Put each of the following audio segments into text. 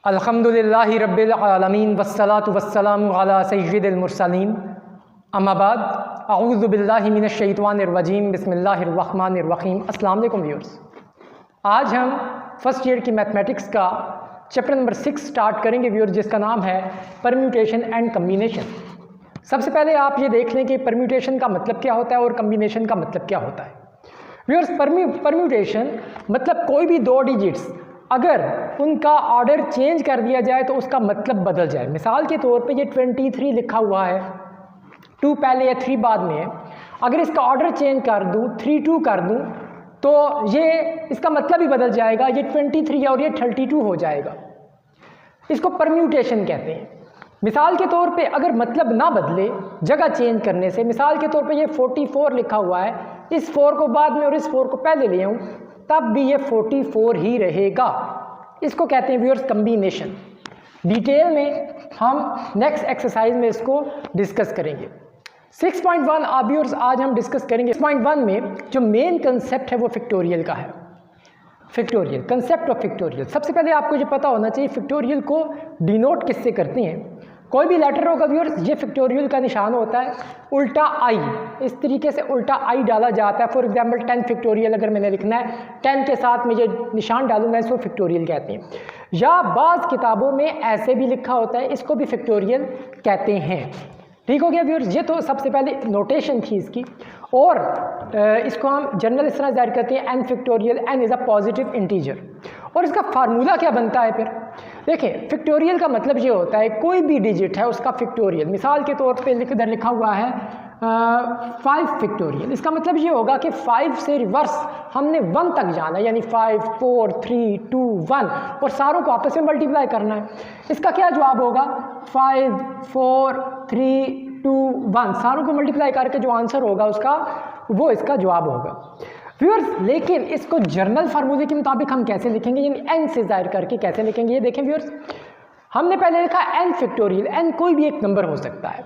अल्हम्दुलिल्लाहि रब्बिल आलमीन वस्सलातु वस्सलामु अला सय्यिदिल मुरसलीन अम्मा बाद अऊज़ु बिल्लाहि मिनश शैतानिर रजीम बिस्मिल्लाहिर रहमानिर रहीम। अस्सलाम वालेकुम व्यूअर्स, आज हम फर्स्ट ईयर की मैथमेटिक्स का चैप्टर नंबर 6 स्टार्ट करेंगे व्यूअर्स, जिसका नाम है परम्यूटेशन एंड कम्बिनेशन। सबसे पहले आप ये देख लें कि परम्यूटेशन का मतलब क्या होता है और कम्बिनेशन का मतलब क्या होता है। व्यूअर्स, परम्यूटेशन मतलब कोई भी दो डिजिट्स अगर उनका ऑर्डर चेंज कर दिया जाए तो उसका मतलब बदल जाए। मिसाल के तौर पे ये 23 लिखा हुआ है, 2 पहले या 3 बाद में है। अगर इसका ऑर्डर चेंज कर दूँ, 32 कर दूँ, तो ये इसका मतलब ही बदल जाएगा। ये 23 और ये 32 हो जाएगा। इसको परम्यूटेशन कहते हैं। मिसाल के तौर पे अगर मतलब ना बदले जगह चेंज करने से, मिसाल के तौर पे ये 44 लिखा हुआ है, इस 4 को बाद में और इस 4 को पहले ले आऊँ तब भी ये 44 ही रहेगा। इसको कहते हैं व्यूअर्स कम्बिनेशन। डिटेल में हम नेक्स्ट एक्सरसाइज में इसको डिस्कस करेंगे। 6.1 व्यूअर्स आज हम डिस्कस करेंगे। 6.1 में जो मेन कंसेप्ट है वो फैक्टोरियल का है। Factorial, concept of factorial. सबसे पहले आपको ये पता होना चाहिए फैक्टोरियल को डिनोट किससे करते हैं। कोई भी लेटर होगा व्यूअर्स, ये फैक्टोरियल का निशान होता है उल्टा आई। इस तरीके से उल्टा आई डाला जाता है। फॉर एग्जांपल 10 फैक्टोरियल अगर मैंने लिखना है, 10 के साथ में ये निशान डालूंगा, इसको फैक्टोरियल कहते हैं। या बाज़ किताबों में ऐसे भी लिखा होता है, इसको भी फैक्टोरियल कहते हैं। ठीक हो गया व्यूअर्स, ये तो सबसे पहले नोटेशन थी इसकी। और इसको हम जनरल इस तरह जाहिर करते हैं, n factorial, n is a positive integer. और इसका फार्मूला क्या बनता है फिर देखें। फैक्टोरियल का मतलब ये होता है कोई भी डिजिट है उसका फैक्टोरियल। मिसाल के तौर पे इधर लिखा हुआ है 5 फैक्टोरियल। इसका मतलब ये होगा कि 5 से रिवर्स हमने 1 तक जाना है, यानी 5, 4, 3, 2, 1 और सारों को आपस में मल्टीप्लाई करना है। इसका क्या जवाब होगा? 5, 4, 3, 2, 1 सारों को मल्टीप्लाई करके जो आंसर होगा उसका, वो इसका जवाब होगा व्यूअर्स। लेकिन इसको जर्नल फार्मूले के मुताबिक हम कैसे लिखेंगे, यानी एन से जाहिर करके कैसे लिखेंगे, ये देखें व्यूअर्स। हमने पहले लिखा एन फैक्टोरियल। एन कोई भी एक नंबर हो सकता है।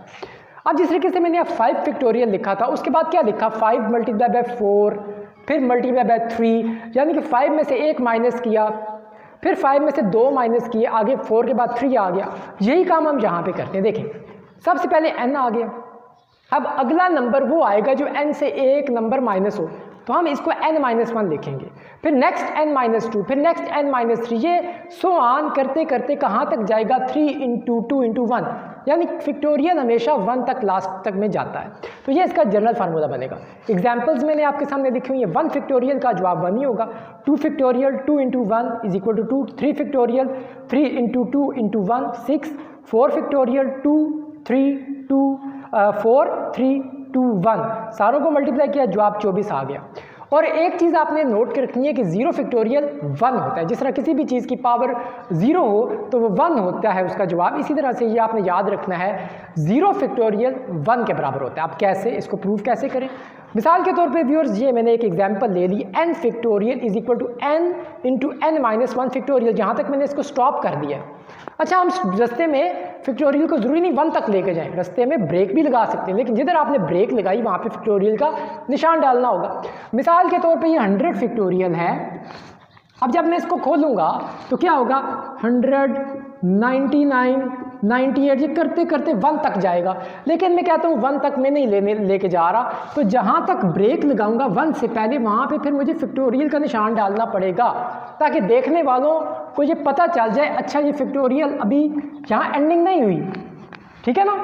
अब जिस तरीके से मैंने 5 फैक्टोरियल लिखा था, उसके बाद क्या लिखा? 5 मल्टीप्लाई बाय 4, फिर मल्टीप्लाई बाय 3, यानी कि 5 में से 1 माइनस किया, फिर 5 में से 2 माइनस किए, आगे 4 के बाद 3 आ गया। यही काम हम यहाँ पे करते हैं। देखें, सबसे पहले एन आ गया। अब अगला नंबर वो आएगा जो एन से एक नंबर माइनस हो, तो हम इसको n-1 लिखेंगे। फिर नेक्स्ट n-2, फिर नेक्स्ट n-3, ये सो ऑन करते करते कहाँ तक जाएगा? 3 × 2 × 1, यानी फैक्टोरियल हमेशा 1 तक लास्ट तक में जाता है। तो ये इसका जनरल फार्मूला बनेगा। एग्जाम्पल्स मैंने आपके सामने लिखी हुई है। 1 फैक्टोरियल का जवाब 1 ही होगा। 2 फैक्टोरियल 2 × 1 = 2। 3 फैक्टोरियल 3 × 2 × 1 6। 4 फैक्टोरियल 2, 3, 2, 4, 3, 2, 1 सारों को मल्टीप्लाई किया, जवाब 24 आ गया। और एक चीज़ आपने नोट कर रखनी है कि 0 फैक्टोरियल 1 होता है। जिस तरह किसी भी चीज़ की पावर 0 हो तो वो 1 होता है उसका जवाब। इसी तरह से ये आपने याद रखना है, 0 फैक्टोरियल 1 के बराबर होता है। आप कैसे इसको प्रूव कैसे करें? मिसाल के तौर पे व्यूअर्स, ये मैंने एक एग्जांपल ले ली, n factorial = n × n-1 factorial. जहाँ तक मैंने इसको स्टॉप कर दिया। अच्छा, हम रास्ते में फैक्टोरियल को ज़रूरी नहीं 1 तक लेके जाएं, रास्ते में ब्रेक भी लगा सकते हैं, लेकिन जिधर आपने ब्रेक लगाई वहाँ पे फैक्टोरियल का निशान डालना होगा। मिसाल के तौर पे ये 100 फैक्टोरियल है। अब जब मैं इसको खोलूँगा तो क्या होगा? 100, 99, 98, ये करते करते 1 तक जाएगा। लेकिन मैं कहता हूँ 1 तक मैं नहीं लेके जा रहा, तो जहाँ तक ब्रेक लगाऊंगा 1 से पहले, वहाँ पे फिर मुझे फैक्टोरियल का निशान डालना पड़ेगा, ताकि देखने वालों को ये पता चल जाए अच्छा ये फैक्टोरियल अभी यहाँ एंडिंग नहीं हुई। ठीक है ना?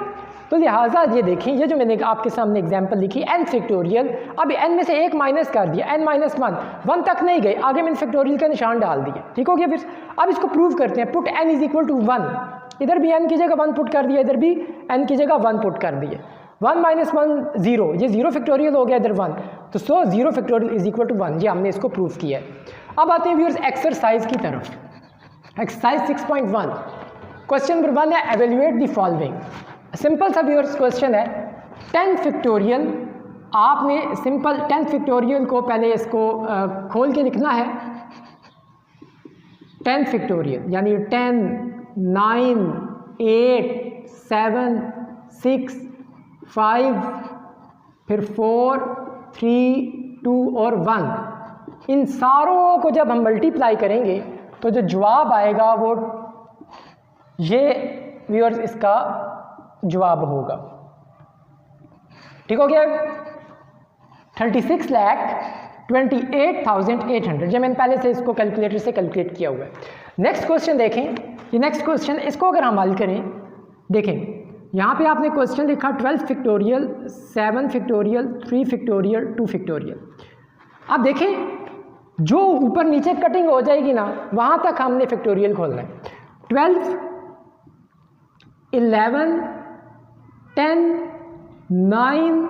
तो लिहाजा ये देखें, ये जो मैंने आपके सामने एग्जांपल लिखी n फैक्टोरियल, अब n में से 1 माइनस कर दिया, n-1, 1 तक नहीं गए, आगे मैंने फैक्टोरियल का निशान डाल दिया। ठीक हो गया। फिर अब इसको प्रूव करते हैं। Put n = 1। इधर भी n की जगह 1 पुट कर दिया, इधर भी n की जगह 1 पुट कर दिए। 1 - 1 0, ये 0 फैक्टोरियल हो गया, इधर 1, तो 0 फैक्टोरियल = 1। ये हमने इसको प्रूव किया है। अब आते हैं व्यूअर्स एक्सरसाइज की तरफ। एक्सरसाइज 6.1, क्वेश्चन नंबर 1 है, एवेल्युएट द फॉलोइंग। सिंपल सा व्यूअर्स क्वेश्चन है। 10 फैक्टोरियल, आपने सिंपल 10 फैक्टोरियल को पहले इसको खोल के लिखना है। 10 फैक्टोरियल यानी 10, 9, 8, 7, 6, 5, फिर 4, 3, 2 और 1। इन सारों को जब हम मल्टीप्लाई करेंगे तो जो जवाब आएगा वो ये व्यूअर्स इसका जवाब होगा। ठीक हो गया। 36,28,800, जो मैंने पहले से इसको कैलकुलेटर से कैलकुलेट किया हुआ है। नेक्स्ट क्वेश्चन देखें, ये नेक्स्ट क्वेश्चन, इसको अगर हम हल करें, देखें यहाँ पे आपने क्वेश्चन लिखा 12 फैक्टोरियल, 7 फैक्टोरियल, 3 फैक्टोरियल, 2 फैक्टोरियल। अब देखें जो ऊपर नीचे कटिंग हो जाएगी ना, वहाँ तक हमने फैक्टोरियल खोलना है। 12, 11, 10, 9,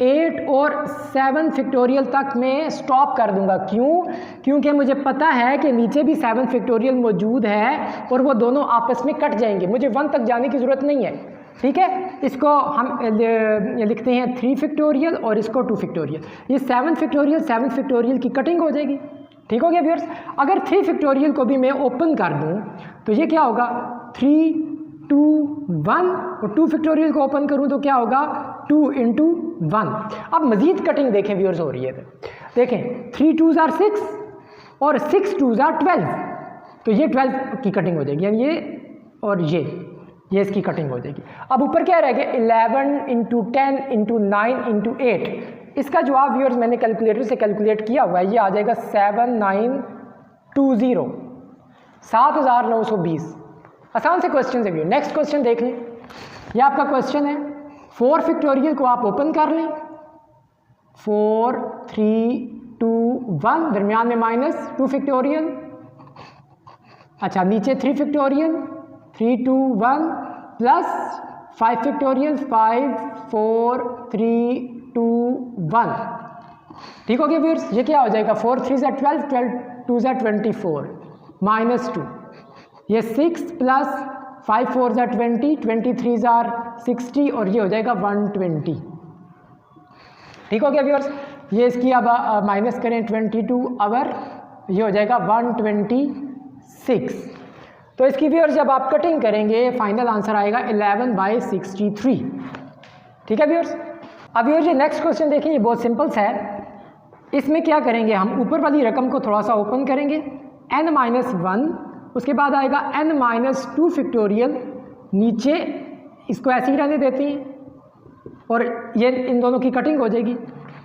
8 और 7 फैक्टोरियल तक मैं स्टॉप कर दूंगा। क्यों? क्योंकि मुझे पता है कि नीचे भी 7 फैक्टोरियल मौजूद है और वो दोनों आपस में कट जाएंगे, मुझे 1 तक जाने की ज़रूरत नहीं है। ठीक है, इसको हम लिखते हैं 3 फैक्टोरियल और इसको 2 फैक्टोरियल। ये 7 फैक्टोरियल की कटिंग हो जाएगी। ठीक हो गया व्यूअर्स। अगर 3 फैक्टोरियल को भी मैं ओपन कर दूं तो ये क्या होगा, 3, 2, 1, और 2 फैक्टोरियल को ओपन करूं तो क्या होगा, 2 × 1। अब मजीद कटिंग देखें व्यूअर्स हो रही है, देखें 3 2s are 6 और 6 2s are 12, तो ये 12 की कटिंग हो जाएगी, यानी ये और ये इसकी कटिंग हो जाएगी। अब ऊपर क्या रह गया, 11 × 10 × 9 × 8। इसका जवाब व्यूअर्स मैंने कैलकुलेटर से कैलकुलेट किया हुआ है, ये आ जाएगा 7920, 7920। आसान से क्वेश्चन से व्यू। नेक्स्ट क्वेश्चन देख लें, ये आपका क्वेश्चन है 4 फैक्टोरियल को आप ओपन कर लें, 4, 3, 2, 1, दरमियान में माइनस 2 फैक्टोरियल, अच्छा नीचे 3 फैक्टोरियल, 3, 2, 1 प्लस 5 फैक्टोरियल, 5, 4, 3, 2, 1। ठीक हो गया व्यूअर्स। ये क्या हो जाएगा, 4 3s are 12, 12 2s are 24, -2। ये 6 plus 5 4s are 20, 23s are 60 और ये हो जाएगा 120। ठीक हो गया व्यूअर्स। ये इसकी अब माइनस करें 22 आवर, ये हो जाएगा 126। तो इसकी व्यूअर्स जब आप कटिंग करेंगे फाइनल आंसर आएगा 11/63। ठीक है व्यूअर्स। अब व्यूअर्स ये नेक्स्ट क्वेश्चन देखें, ये बहुत सिंपल सा है। इसमें क्या करेंगे, हम ऊपर वाली रकम को थोड़ा सा ओपन करेंगे, n-1, उसके बाद आएगा n-2 फैक्टोरियल, नीचे इसको ऐसे ही रहने देते हैं और ये इन दोनों की कटिंग हो जाएगी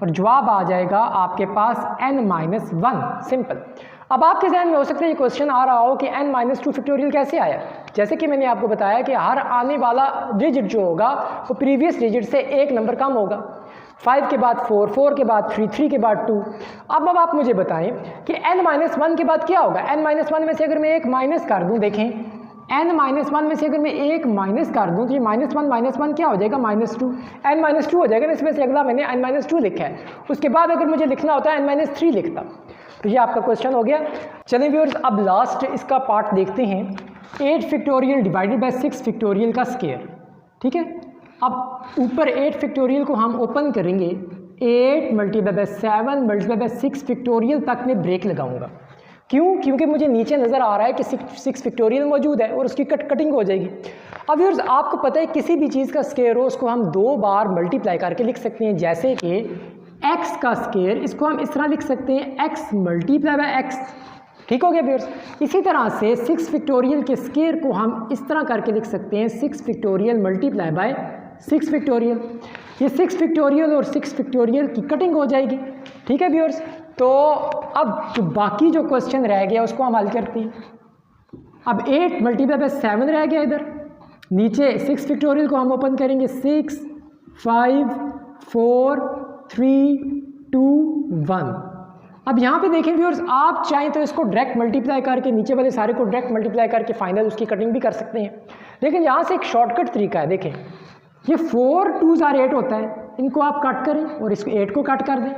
और जवाब आ जाएगा आपके पास n-1। सिंपल। अब आपके जहन में हो सकता है ये क्वेश्चन आ रहा हो कि n-2 फैक्टोरियल कैसे आया। जैसे कि मैंने आपको बताया कि हर आने वाला डिजिट जो होगा वो प्रीवियस डिजिट से 1 नंबर कम होगा। 5 के बाद 4, 4 के बाद 3, 3 के बाद 2। अब आप मुझे बताएं कि n-1 के बाद क्या होगा। n-1 में से अगर मैं एक माइनस कर दूं, देखें n-1 में से अगर मैं एक माइनस कर दूं तो ये -1 क्या हो जाएगा, -2। n-2 हो जाएगा ना, इसमें से अगला मैंने n-2 लिखा है। उसके बाद अगर मुझे लिखना होता है n-3 लिखता। तो ये आपका क्वेश्चन हो गया। चलें व्यूअर्स अब लास्ट इसका पार्ट देखते हैं, 8 फैक्टोरियल डिवाइडेड बाय 6 फैक्टोरियल का स्क्वायर। ठीक है, अब ऊपर 8 फैक्टोरियल को हम ओपन करेंगे, 8 × 7 × 6 फैक्टोरियल तक मैं ब्रेक लगाऊंगा। क्यों? क्योंकि मुझे नीचे नज़र आ रहा है कि 6 फैक्टोरियल मौजूद है और उसकी कटिंग हो जाएगी। अब व्यूअर्स आपको पता है किसी भी चीज़ का स्क्वायर हो उसको हम 2 बार मल्टीप्लाई करके लिख सकते हैं। जैसे कि x का स्क्वायर, इसको हम इस तरह लिख सकते हैं x × x। ठीक हो गया व्यूअर्स। इसी तरह से 6 फैक्टोरियल के स्क्वायर को हम इस तरह करके लिख सकते हैं 6 फैक्टोरियल × 6 फैक्टोरियल। ये 6 फैक्टोरियल और 6 फैक्टोरियल की कटिंग हो जाएगी। ठीक है व्यूअर्स। तो अब जो बाकी जो क्वेश्चन रह गया उसको हम हल करते हैं। अब 8 × 7 रह गया इधर, नीचे 6 फैक्टोरियल को हम ओपन करेंगे, 6, 5, 4, 3, 2, 1। अब यहाँ पे देखें व्यूअर्स, आप चाहें तो इसको डायरेक्ट मल्टीप्लाई करके नीचे वाले सारे को डायरेक्ट मल्टीप्लाई करके फाइनल उसकी कटिंग भी कर सकते हैं। लेकिन यहाँ से एक शॉर्टकट तरीका है। देखें ये 4 2s are 8 होता है, इनको आप कट करें और इसको 8 को कट कर दें।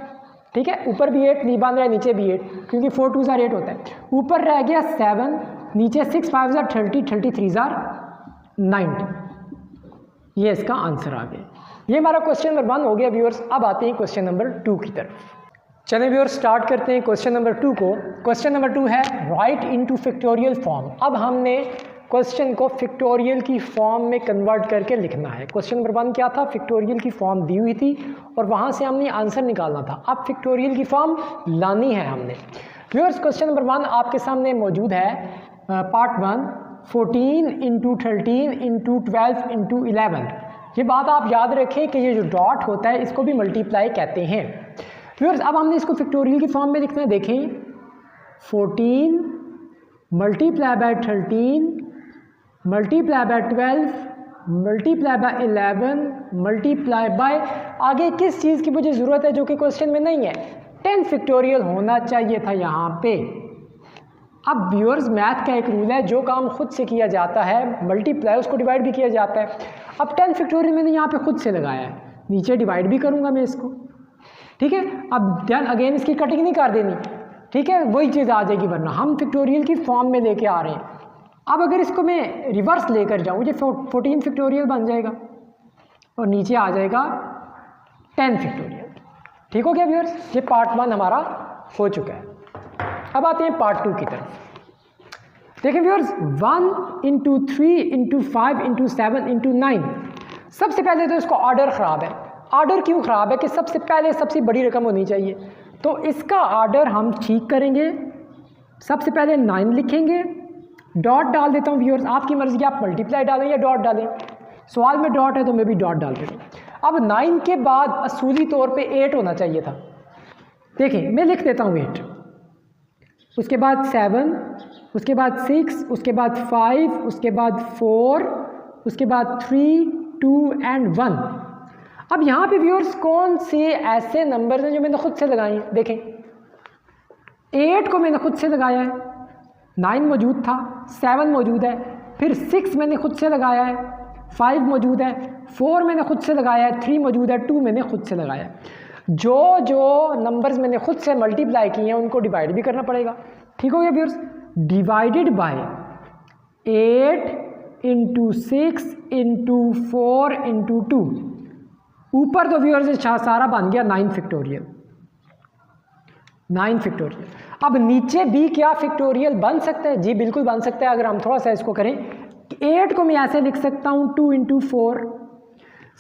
ठीक है, ऊपर भी 8 नहीं बन रहा है, नीचे भी 8, क्योंकि 4 2s are 8 होता है। ऊपर रह गया 7, नीचे 6 5s are 30, 33s are 90। ये इसका आंसर आ गया। ये हमारा क्वेश्चन नंबर 1 हो गया व्यूअर्स। अब आते हैं क्वेश्चन नंबर 2 की तरफ। चलें व्यूअर्स स्टार्ट करते हैं क्वेश्चन नंबर 2 को। क्वेश्चन नंबर 2 है राइट इनटू फैक्टोरियल फॉर्म। अब हमने क्वेश्चन को फैक्टोरियल की फॉर्म में कन्वर्ट करके लिखना है। क्वेश्चन नंबर 1 क्या था, फैक्टोरियल की फॉर्म दी हुई थी और वहाँ से हमने आंसर निकालना था। अब फैक्टोरियल की फॉर्म लानी है हमने। व्यूअर्स क्वेश्चन नंबर 1 आपके सामने मौजूद है, पार्ट 1 14 इंटू 13 इंटू 12 इंटू 11। ये बात आप याद रखें कि ये जो डॉट होता है इसको भी मल्टीप्लाई कहते हैं। व्यूअर्स अब हमने इसको फैक्टोरियल की फॉर्म में लिखना है। देखें 14 multiply by 13 multiply by 12 multiply by 11 multiply by, आगे किस चीज़ की मुझे ज़रूरत है जो कि क्वेश्चन में नहीं है, 10 फैक्टोरियल होना चाहिए था यहाँ पे। अब व्यूअर्स मैथ का एक रूल है, जो काम खुद से किया जाता है मल्टीप्लाई उसको डिवाइड भी किया जाता है। अब 10 फैक्टोरियल मैंने यहाँ पे खुद से लगाया है, नीचे डिवाइड भी करूँगा मैं इसको, ठीक है। अब देन अगेन इसकी कटिंग नहीं कर देनी, ठीक है, वही चीज़ आ जाएगी, वरना हम फैक्टोरियल की फॉर्म में लेके आ रहे हैं। अब अगर इसको मैं रिवर्स लेकर जाऊँ, ये 14 फैक्टोरियल बन जाएगा और नीचे आ जाएगा 10 फैक्टोरियल। ठीक हो गया व्यूअर्स, ये पार्ट 1 हमारा हो चुका है। अब आते हैं पार्ट 2 की तरफ। देखिए viewers 1 into 3 into 5 into 7 into 9। सबसे पहले तो इसको ऑर्डर ख़राब है। ऑर्डर क्यों ख़राब है कि सबसे पहले सबसे बड़ी रकम होनी चाहिए, तो इसका ऑर्डर हम ठीक करेंगे। सबसे पहले 9 लिखेंगे, डॉट डाल देता हूँ व्यूअर्स, आपकी मर्ज़ी, आप मल्टीप्लाई डालें या डॉट डालें। सवाल में डॉट है तो मैं भी डॉट डाल देता हूँ। अब 9 के बाद असूली तौर पे 8 होना चाहिए था। देखें मैं लिख देता हूँ 8, उसके बाद 7, उसके बाद 6, उसके बाद 5, उसके बाद 4, उसके बाद 3, 2 एंड 1। अब यहाँ पे व्यूअर्स कौन से ऐसे नंबर हैं जो मैंने खुद से लगाए हैं। देखें 8 को मैंने खुद से लगाया है, 9 मौजूद था, 7 मौजूद है, फिर 6 मैंने खुद से लगाया है, 5 मौजूद है, 4 मैंने खुद से लगाया है, 3 मौजूद है, 2 मैंने खुद से लगाया है। जो जो नंबर्स मैंने खुद से मल्टीप्लाई किए हैं उनको डिवाइड भी करना पड़ेगा। ठीक हो गया viewers, divided by 8 into 6 into 4 into 2। ऊपर तो व्यूअर्स सारा बन गया 9 फैक्टोरियल, 9 फैक्टोरियल। अब नीचे भी क्या फैक्टोरियल बन सकता है? जी बिल्कुल बन सकता है। अगर हम थोड़ा सा इसको करें, 8 को मैं ऐसे लिख सकता हूँ 2 इंटू 4,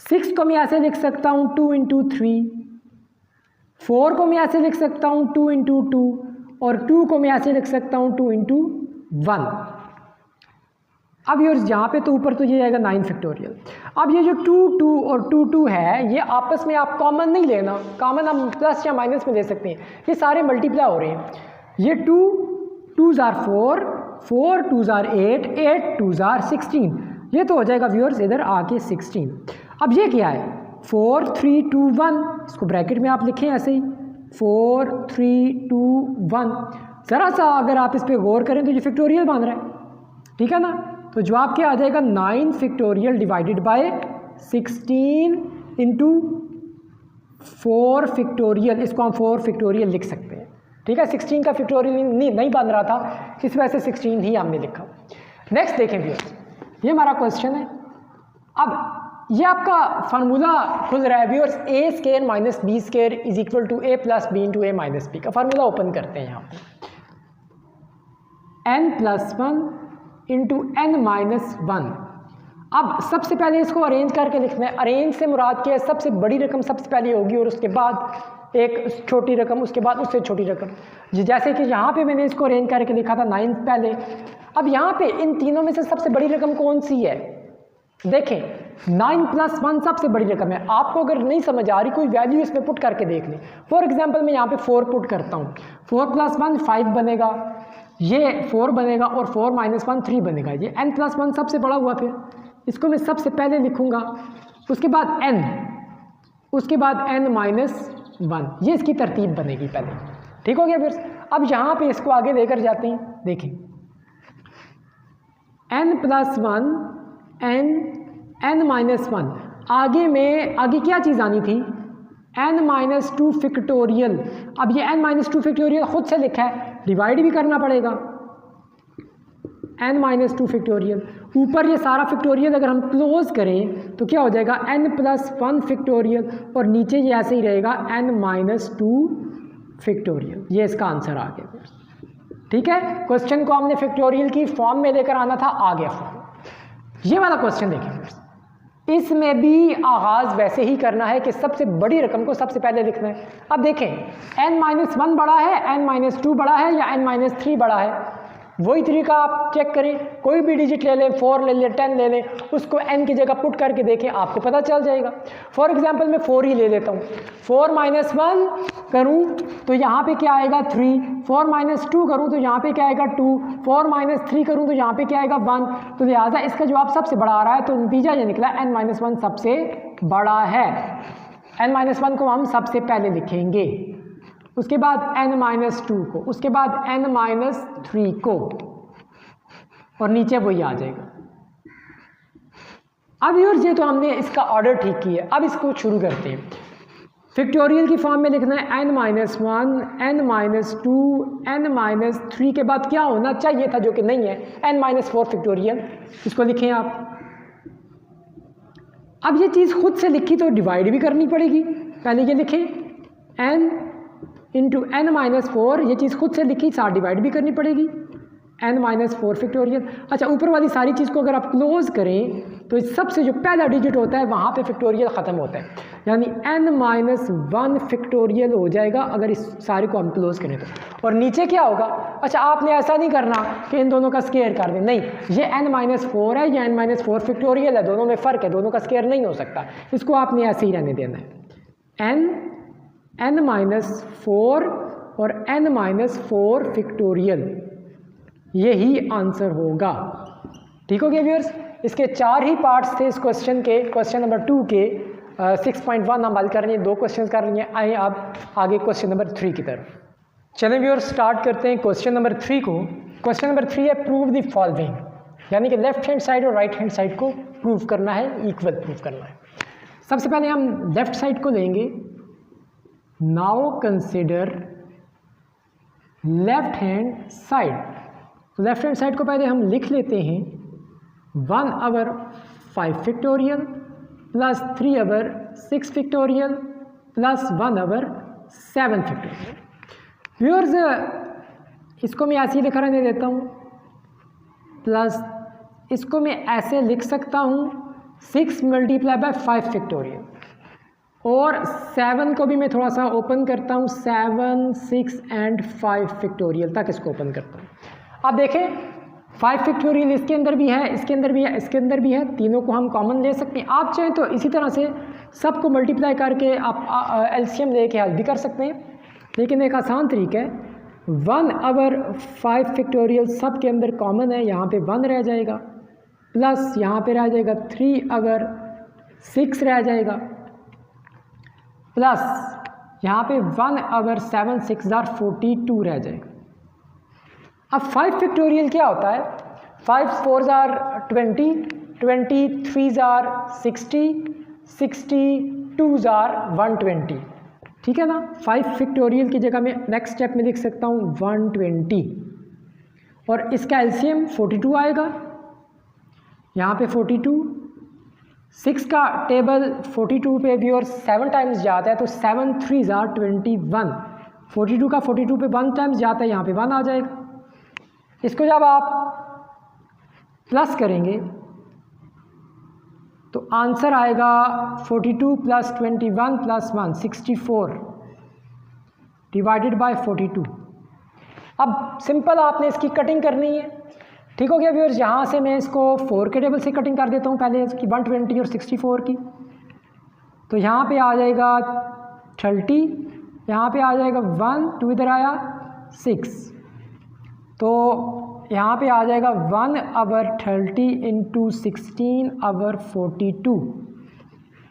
6 को मैं ऐसे लिख सकता हूँ 2 इंटू 3, 4 को मैं ऐसे लिख सकता हूँ 2 इंटू 2 और 2 को मैं ऐसे लिख सकता हूँ 2 इंटू 1। अब ये यहाँ पे तो ऊपर तो ये आएगा 9 फैक्टोरियल। अब ये जो 2 2 और 2 2 है, ये आपस में आप कॉमन नहीं लेना, कॉमन हम प्लस या माइनस में ले सकते हैं। ये सारे मल्टीप्लाई हो रहे हैं। ये 2 2s are 4, 4 2s are 8, 8 2s are 16। ये तो हो जाएगा व्यूअर्स इधर आके 16। अब ये क्या है? 4 3 2 1। इसको ब्रैकेट में आप लिखें ऐसे ही 4 3 2 1। ज़रा सा अगर आप इस पर गौर करें तो ये फैक्टोरियल बन रहा है, ठीक है ना। तो जवाब क्या आ जाएगा? 9 factorial divided by 16 into 4 factorial. इसको हम 4 फैक्टोरियल लिख सकते हैं, ठीक है। 16 का फैक्टोरियल नहीं बन रहा था, इस वजह से 16 ही हमने लिखा। नेक्स्ट देखें व्यूअर्स, ये हमारा क्वेश्चन है। अब ये आपका फार्मूला खुल रहा है viewers, a square minus b square is equal to a plus b into a minus b का फार्मूला ओपन करते हैं यहाँ पे। n plus 1 into n minus 1। अब सबसे पहले इसको अरेंज करके लिखना है। अरेंज से मुराद क्या है? सबसे बड़ी रकम सबसे पहले होगी और उसके बाद एक छोटी रकम, उसके बाद उससे छोटी रकम। जैसे कि यहाँ पे मैंने इसको अरेंज करके लिखा था 9 पहले। अब यहाँ पे इन तीनों में से सबसे बड़ी रकम कौन सी है? देखें 9 प्लस 1 सबसे बड़ी रकम है। आपको अगर नहीं समझ आ रही, कोई वैल्यू इसमें पुट करके देख लें। फॉर एग्जांपल मैं यहाँ पे 4 पुट करता हूँ, 4 प्लस 1 5 बनेगा, ये 4 बनेगा और 4 माइनस 1 3 बनेगा। ये n प्लस 1 सबसे बड़ा हुआ, फिर इसको मैं सबसे पहले लिखूँगा, उसके बाद n, उसके बाद n माइनस 1। ये इसकी तरतीब बनेगी पहले। ठीक हो गया फिर। अब यहाँ पे इसको आगे लेकर जाते हैं। देखें n प्लस 1 n माइनस 1। आगे क्या चीज़ आनी थी? n minus 2 factorial. अब ये n माइनस 2 फैक्टोरियल खुद से लिखा है, डिवाइड भी करना पड़ेगा। n माइनस 2 फैक्टोरियल, ऊपर ये सारा फैक्टोरियल अगर हम क्लोज करें तो क्या हो जाएगा? n प्लस 1 फैक्टोरियल और नीचे ये ऐसे ही रहेगा n माइनस 2 फैक्टोरियल। ये इसका आंसर आ गया। ठीक है, क्वेश्चन को हमने फैक्टोरियल की फॉर्म में लेकर आना था, आ गया फॉर्म। ये वाला क्वेश्चन देखिए, इसमें भी आगाज़ वैसे ही करना है कि सबसे बड़ी रकम को सबसे पहले लिखना है। अब देखें n माइनस 1 बड़ा है, n माइनस 2 बड़ा है या n माइनस 3 बड़ा है? वही तरीका आप चेक करें, कोई भी डिजिट ले लें, 4 ले लें, 10 ले लें, उसको n की जगह पुट करके देखें, आपको पता चल जाएगा। फॉर एग्जांपल मैं 4 ही ले लेता हूँ। 4 - 1 करूँ तो यहाँ पे क्या आएगा 3, 4 - 2 करूँ तो यहाँ पे क्या आएगा 2, 4 - 3 करूँ तो यहाँ पे क्या आएगा 1। तो लिहाजा इसका जवाब सबसे बड़ा आ रहा है, तो नतीजा ये निकला n - 1 सबसे बड़ा है। n - 1 को हम सबसे पहले लिखेंगे, उसके बाद n - 2 को, उसके बाद n - 3 को, और नीचे वही आ जाएगा। अब ये तो हमने इसका ऑर्डर ठीक किया, अब इसको शुरू करते हैं। फैक्टोरियल की फॉर्म में लिखना है n - 1, n - 2, n - 3 के बाद क्या होना चाहिए था जो कि नहीं है, n - 4 फैक्टोरियल, इसको लिखें आप। अब ये चीज़ खुद से लिखी तो डिवाइड भी करनी पड़ेगी, पहले ये लिखें n इंटू n - 4, ये चीज़ खुद से लिखी, साथ डिवाइड भी करनी पड़ेगी, n - 4 फैक्टोरियल। अच्छा, ऊपर वाली सारी चीज़ को अगर आप क्लोज करें तो सबसे जो पहला डिजिट होता है वहाँ पे फैक्टोरियल ख़त्म होता है, यानी n - 1 फैक्टोरियल हो जाएगा अगर इस सारे को हम क्लोज करें तो। और नीचे क्या होगा, अच्छा आपने ऐसा नहीं करना कि इन दोनों का स्क्वायर कर दें, नहीं, ये n - 4 है, ये n - 4 फैक्टोरियल है, दोनों में फ़र्क है, दोनों का स्क्वायर नहीं हो सकता, इसको आपने ऐसे ही रहने देना है। n - 4 और n - 4 फैक्टोरियल, यही आंसर होगा। ठीक हो गया व्यूअर्स, इसके 4 ही पार्ट्स थे इस क्वेश्चन के, क्वेश्चन नंबर 2 के 6.1 हम हल कर रहे हैं, 2 क्वेश्चन कर रहे हैं। आइए अब आगे क्वेश्चन नंबर 3 की तरफ चलें व्यूअर्स, स्टार्ट करते हैं क्वेश्चन नंबर 3 को। क्वेश्चन नंबर 3 है प्रूव द फॉलोइंग, यानी कि लेफ्ट हैंड साइड और राइट हैंड साइड को प्रूव करना है, इक्वल प्रूव करना है। सबसे पहले हम लेफ्ट साइड को लेंगे। Now consider left hand side, left hand side को पहले हम लिख लेते हैं 1/5 factorial plus 3/6 factorial plus 1/7 factorial. Viewers इसको मैं ऐसे ही लिखा रहने देता हूँ, प्लस इसको मैं ऐसे लिख सकता हूँ 6 × 5 फैक्टोरियल, और 7 को भी मैं थोड़ा सा ओपन करता हूँ, 7, 6 एंड 5 फैक्टोरियल तक इसको ओपन करता हूँ। अब देखें 5 फैक्टोरियल इसके अंदर भी है, इसके अंदर भी है, इसके अंदर भी है, तीनों को हम कॉमन ले सकते हैं। आप चाहें तो इसी तरह से सबको मल्टीप्लाई करके आप एलसीएम लेके हल भी कर सकते हैं, लेकिन एक आसान तरीका है 1/5 फैक्टोरियल सब के अंदर कॉमन है, यहाँ पे 1 रह जाएगा, प्लस यहाँ पे रह जाएगा 3/6 रह जाएगा, प्लस यहाँ पे 1/7, 6 * 42 रह जाएगा। अब 5 फैक्टोरियल क्या होता है, 5 × 4 = 20, 20 × 3 = 60, 60 × 2 = 120, ठीक है ना। 5 फैक्टोरियल की जगह में नेक्स्ट स्टेप में लिख सकता हूँ 120, और इसका एलसीएम 42 आएगा, यहाँ पे 42, 6 का टेबल 42 पे भी और 7 टाइम्स जाता है, तो 7 × 3 = 21, 42 का 42 पे 1 टाइम्स जाता है, यहाँ पे 1 आ जाएगा। इसको जब आप प्लस करेंगे तो आंसर आएगा 42 + 21 + 1 64 डिवाइडेड बाय 42। अब सिंपल आपने इसकी कटिंग करनी है, ठीक हो गया व्यूअर्स। यहाँ से मैं इसको 4 के टेबल से कटिंग कर देता हूँ पहले इसकी 120 और 64 की, तो यहाँ पे आ जाएगा 30, यहाँ पे आ जाएगा 1, 2 इधर आया 6, तो यहाँ पे आ जाएगा 1/30 × 16/42।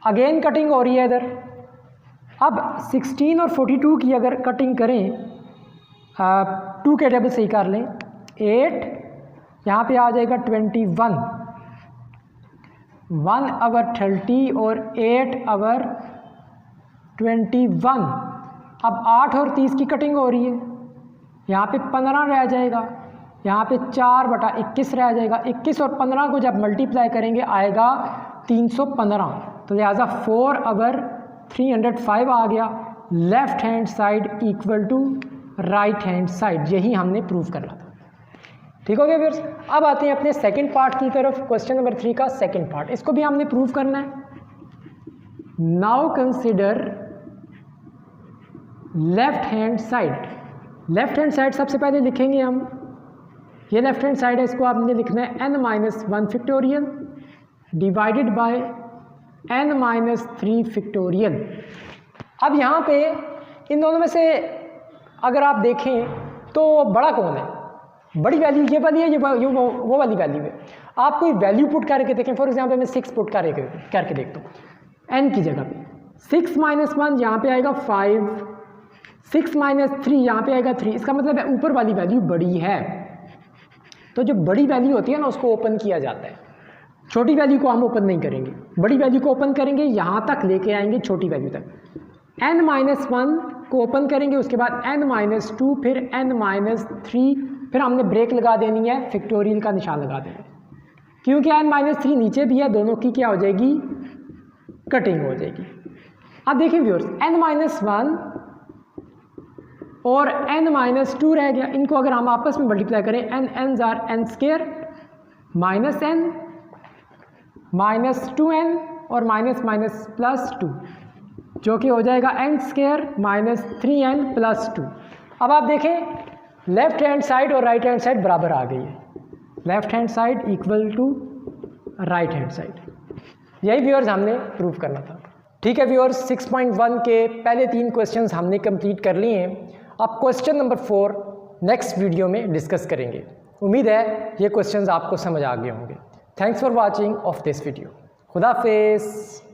अगेन कटिंग हो रही है इधर। अब 16 और 42 की अगर कटिंग करें 2 के टेबल से ही कर लें, 8, यहाँ पे आ जाएगा 21, 1/30 और 8/21। अब 8 और 30 की कटिंग हो रही है, यहाँ पे 15 रह जाएगा, यहाँ पे 4/21 रह जाएगा। 21 और 15 को जब मल्टीप्लाई करेंगे आएगा 315, तो लिहाजा 4/305 आ गया। Left hand side equal to right hand side, यही हमने प्रूव करना था। ठीक हो गया व्यूअर्स। अब आते हैं अपने सेकंड पार्ट की तरफ, क्वेश्चन नंबर 3 का सेकंड पार्ट, इसको भी हमने प्रूव करना है। Now consider left hand side. Left hand side सबसे पहले लिखेंगे हम ये लेफ्ट हैंड साइड है, इसको आपने लिखना है n-1 factorial divided by n-3 factorial. अब यहाँ पे इन दोनों में से अगर आप देखें तो बड़ा कौन है? बड़ी वैल्यू ये वाली है, ये वो वाली वैल्यू है। आप कोई वैल्यू पुट करके देखें, फॉर एग्जांपल मैं 6 पुट करके देखता हूँ n की जगह पे। 6 - 1 यहाँ पे आएगा 5, 6 - 3 यहाँ पे आएगा 3। इसका मतलब है ऊपर वाली वैल्यू बड़ी है, तो जो बड़ी वैल्यू होती है ना उसको ओपन किया जाता है। छोटी वैल्यू को हम ओपन नहीं करेंगे, बड़ी वैल्यू को ओपन करेंगे, यहाँ तक लेके आएंगे छोटी वैल्यू तक। n-1 को ओपन करेंगे, उसके बाद n-2, फिर n-3, फिर हमने ब्रेक लगा देनी है, फैक्टोरियल का निशान लगा देना है। क्योंकि n-3 नीचे भी है, दोनों की क्या हो जाएगी? कटिंग हो जाएगी। अब देखिए व्यूअर्स, n-1 और n-2 रह गया, इनको अगर हम आपस में मल्टीप्लाई करें, n आर n² minus n minus 2n और माइनस माइनस प्लस 2, जो कि हो जाएगा n² माइनस 3n प्लस 2। अब आप देखें लेफ्ट हैंड साइड और राइट हैंड साइड बराबर आ गई है, left hand side equal to right hand side. यही व्यूअर्स हमने प्रूव करना था। ठीक है व्यूअर्स, 6.1 के पहले 3 क्वेश्चंस हमने कंप्लीट कर लिए हैं। अब क्वेश्चन नंबर 4 नेक्स्ट वीडियो में डिस्कस करेंगे। उम्मीद है ये क्वेश्चंस आपको समझ आ गए होंगे। Thanks for watching of this video. खुदा हाफिज़।